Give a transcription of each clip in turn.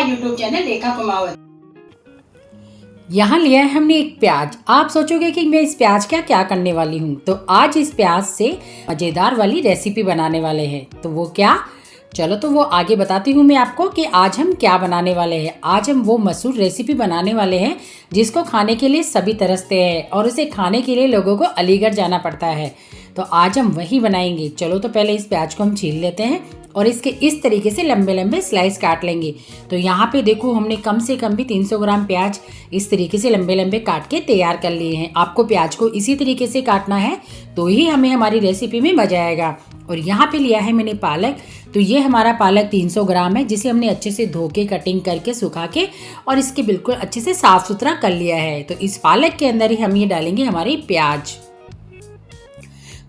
My YouTube channel रेखा कुमावत। यहाँ लिया है हमने एक प्याज। आप सोचोगे कि मैं इस प्याज का क्या करने वाली हूँ, तो आज इस प्याज से मज़ेदार वाली रेसिपी बनाने वाले हैं। तो वो क्या, चलो तो वो आगे बताती हूँ मैं आपको कि आज हम क्या बनाने वाले हैं। आज हम वो मशहूर रेसिपी बनाने वाले हैं जिसको खाने के लिए सभी तरसते हैं और उसे खाने के लिए लोगों को अलीगढ़ जाना पड़ता है। तो आज हम वही बनाएंगे। चलो तो पहले इस प्याज को हम छील लेते हैं और इसके इस तरीके से लंबे लंबे स्लाइस काट लेंगे। तो यहाँ पे देखो हमने कम से कम भी 300 ग्राम प्याज इस तरीके से लंबे लंबे काट के तैयार कर लिए हैं। आपको प्याज को इसी तरीके से काटना है तो ही हमें हमारी रेसिपी में मजा आएगा। और यहाँ पे लिया है मैंने पालक। तो ये हमारा पालक 300 ग्राम है जिसे हमने अच्छे से धो के कटिंग करके सुखा के और इसके बिल्कुल अच्छे से साफ सुथरा कर लिया है। तो इस पालक के अंदर ही हम ये डालेंगे हमारे प्याज।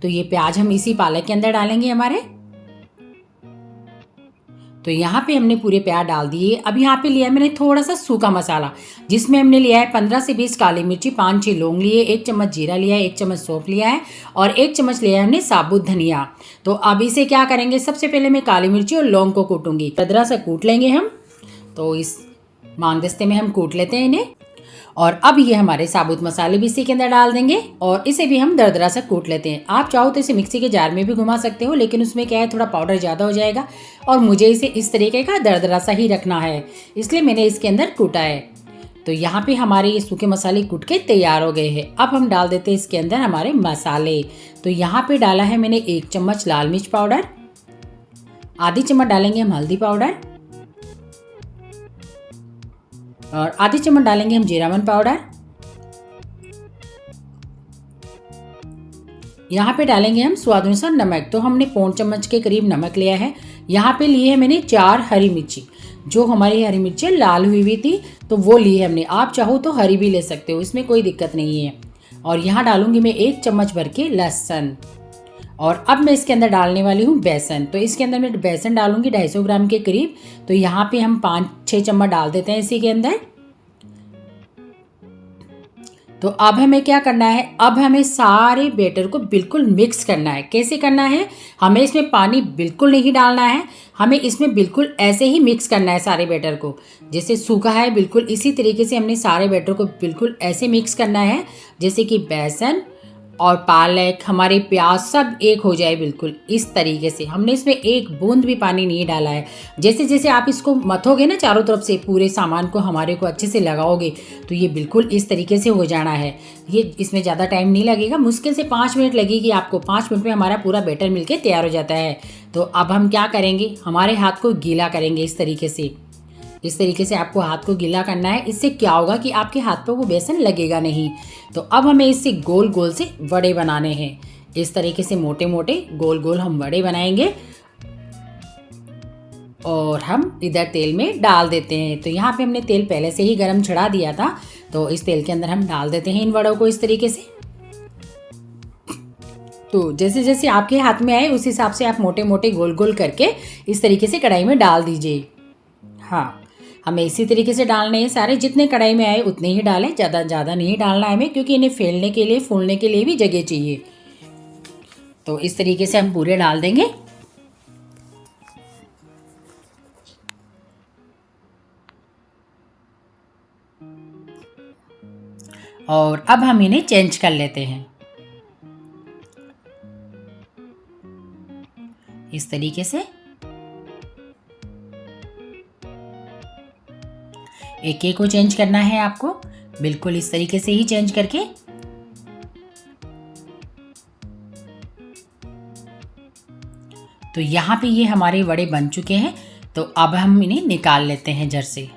तो ये प्याज हम इसी पालक के अंदर डालेंगे हमारे। तो यहाँ पे हमने पूरे प्याज डाल दिए। अब यहाँ पे लिया है मैंने थोड़ा सा सूखा मसाला जिसमें हमने लिया है 15 से 20 काली मिर्ची, 5-6 लौंग लिए, 1 चम्मच जीरा लिया है, 1 चम्मच सौंफ लिया है और 1 चम्मच लिया है हमने साबुत धनिया। तो अब इसे क्या करेंगे, सबसे पहले मैं काली मिर्ची और लौंग को कूटूंगी। दरदरा से कूट लेंगे हम। तो इस मांगदस्ते में हम कूट लेते हैं इन्हें। और अब ये हमारे साबुत मसाले भी इसी के अंदर डाल देंगे और इसे भी हम दरदरा से कूट लेते हैं। आप चाहो तो इसे मिक्सी के जार में भी घुमा सकते हो, लेकिन उसमें क्या है थोड़ा पाउडर ज़्यादा हो जाएगा और मुझे इसे इस तरीके का दरदरा सा ही रखना है, इसलिए मैंने इसके अंदर कूटा है। तो यहाँ पे हमारे ये सूखे मसाले कूट के तैयार हो गए हैं। अब हम डाल देते हैं इसके अंदर हमारे मसाले। तो यहाँ पे डाला है मैंने 1 चम्मच लाल मिर्च पाउडर, आधी चम्मच डालेंगे हम हल्दी पाउडर और आधी चम्मच डालेंगे हम जीरावन पाउडर। यहाँ पे डालेंगे हम स्वाद अनुसार नमक। तो हमने 1.25 चम्मच के करीब नमक लिया है। यहाँ पे लिए है मैंने 4 हरी मिर्ची। जो हमारी हरी मिर्ची लाल हुई हुई थी तो वो ली है हमने। आप चाहो तो हरी भी ले सकते हो, इसमें कोई दिक्कत नहीं है। और यहाँ डालूंगी मैं 1 चम्मच भर के लहसुन। और अब मैं इसके अंदर डालने वाली हूँ बेसन। तो इसके अंदर मैं बेसन डालूंगी 250 ग्राम के करीब। तो यहाँ पे हम 5-6 चम्मच डाल देते हैं इसी के अंदर। तो अब हमें क्या करना है, अब हमें सारे बैटर को बिल्कुल मिक्स करना है। कैसे करना है, हमें इसमें पानी बिल्कुल नहीं डालना है, हमें इसमें बिल्कुल ऐसे ही मिक्स करना है सारे बैटर को। जैसे सूखा है बिल्कुल इसी तरीके से हमने सारे बैटर को बिल्कुल ऐसे मिक्स करना है जैसे कि बेसन और पालक हमारे प्याज सब एक हो जाए बिल्कुल इस तरीके से। हमने इसमें एक बूंद भी पानी नहीं डाला है। जैसे जैसे आप इसको मथोगे ना चारों तरफ से, पूरे सामान को हमारे को अच्छे से लगाओगे तो ये बिल्कुल इस तरीके से हो जाना है। ये इसमें ज़्यादा टाइम नहीं लगेगा, मुश्किल से 5 मिनट लगेगी आपको। 5 मिनट में हमारा पूरा बैटर मिलके तैयार हो जाता है। तो अब हम क्या करेंगे, हमारे हाथ को गीला करेंगे इस तरीके से। इस तरीके से आपको हाथ को गीला करना है। इससे क्या होगा कि आपके हाथ पर वो बेसन लगेगा नहीं। तो अब हमें इससे गोल गोल से वड़े बनाने हैं। इस तरीके से मोटे मोटे गोल गोल हम वड़े बनाएंगे और हम इधर तेल में डाल देते हैं। तो यहाँ पे हमने तेल पहले से ही गरम चढ़ा दिया था। तो इस तेल के अंदर हम डाल देते हैं इन वड़ों को इस तरीके से। तो जैसे जैसे आपके हाथ में आए उस हिसाब से आप मोटे मोटे गोल गोल करके इस तरीके से कढ़ाई में डाल दीजिए। हाँ, हमें इसी तरीके से डालने हैं सारे। जितने कढ़ाई में आए उतने ही डालें, ज़्यादा नहीं डालना है हमें, क्योंकि इन्हें फैलने के लिए फूलने के लिए भी जगह चाहिए। तो इस तरीके से हम पूरे डाल देंगे। और अब हम इन्हें चेंज कर लेते हैं इस तरीके से। एक एक को चेंज करना है आपको, बिल्कुल इस तरीके से ही चेंज करके। तो यहाँ पे ये हमारे वड़े बन चुके हैं। तो अब हम इन्हें निकाल लेते हैं जर से।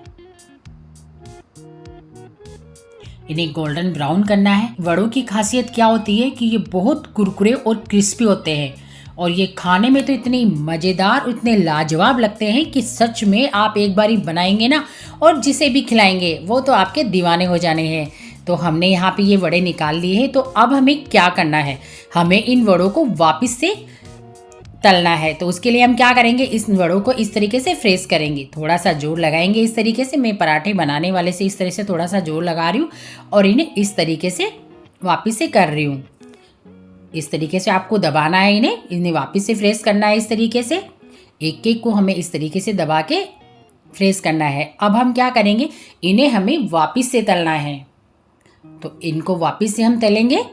इन्हें गोल्डन ब्राउन करना है। वड़ों की खासियत क्या होती है कि ये बहुत कुरकुरे और क्रिस्पी होते हैं और ये खाने में तो इतने मज़ेदार, इतने लाजवाब लगते हैं कि सच में आप एक बार ही बनाएंगे ना और जिसे भी खिलाएंगे वो तो आपके दीवाने हो जाने हैं। तो हमने यहाँ पे ये वड़े निकाल लिए हैं। तो अब हमें क्या करना है, हमें इन वड़ों को वापस से तलना है। तो उसके लिए हम क्या करेंगे, इस वड़ों को इस तरीके से फ्रेश करेंगे, थोड़ा सा जोर लगाएंगे इस तरीके से। मैं पराठे बनाने वाले से इस तरह से थोड़ा सा जोर लगा रही हूँ और इन्हें इस तरीके से वापस से कर रही हूँ। इस तरीके से आपको दबाना है, इन्हें वापस से फ्रेश करना है इस तरीके से। एक एक को हमें इस तरीके से दबा के फ्रेश करना है। अब हम क्या करेंगे, इन्हें हमें वापस से तलना है। तो इनको वापस से हम तलेंगे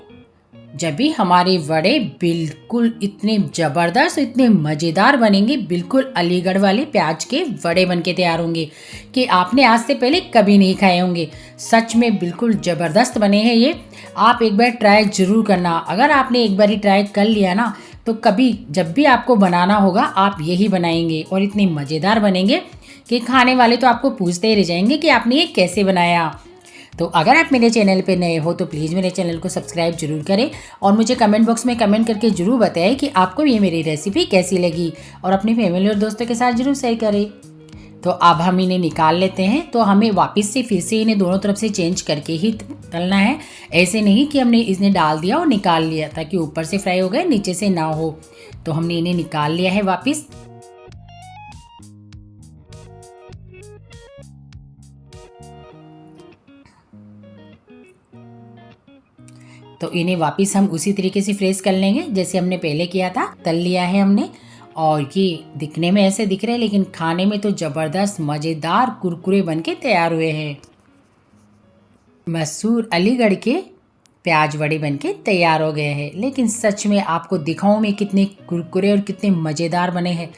जब भी हमारे वड़े बिल्कुल इतने ज़बरदस्त, इतने मज़ेदार बनेंगे, बिल्कुल अलीगढ़ वाले प्याज के वड़े बन के तैयार होंगे कि आपने आज से पहले कभी नहीं खाए होंगे। सच में बिल्कुल ज़बरदस्त बने हैं ये। आप एक बार ट्राई ज़रूर करना। अगर आपने एक बार ही ट्राई कर लिया ना, तो कभी जब भी आपको बनाना होगा आप यही बनाएंगे और इतने मज़ेदार बनेंगे कि खाने वाले तो आपको पूछते ही रह जाएंगे कि आपने ये कैसे बनाया। तो अगर आप मेरे चैनल पे नए हो तो प्लीज़ मेरे चैनल को सब्सक्राइब जरूर करें और मुझे कमेंट बॉक्स में कमेंट करके ज़रूर बताएं कि आपको ये मेरी रेसिपी कैसी लगी, और अपनी फैमिली और दोस्तों के साथ ज़रूर शेयर करें। तो अब हम इन्हें निकाल लेते हैं। तो हमें वापस से फिर से इन्हें दोनों तरफ से चेंज करके ही तलना है। ऐसे नहीं कि हमने इसने डाल दिया और निकाल लिया, ताकि ऊपर से फ्राई हो गए नीचे से ना हो। तो हमने इन्हें निकाल लिया है वापस। तो इन्हें वापस हम उसी तरीके से फ्रेश कर लेंगे जैसे हमने पहले किया था। तल लिया है हमने, और ये दिखने में ऐसे दिख रहे हैं लेकिन खाने में तो ज़बरदस्त मज़ेदार कुरकुरे बन के तैयार हुए हैं। मशहूर अलीगढ़ के प्याज वड़े बन के तैयार हो गए हैं। लेकिन सच में आपको दिखाऊं मैं कितने कुरकुरे और कितने मज़ेदार बने हैं।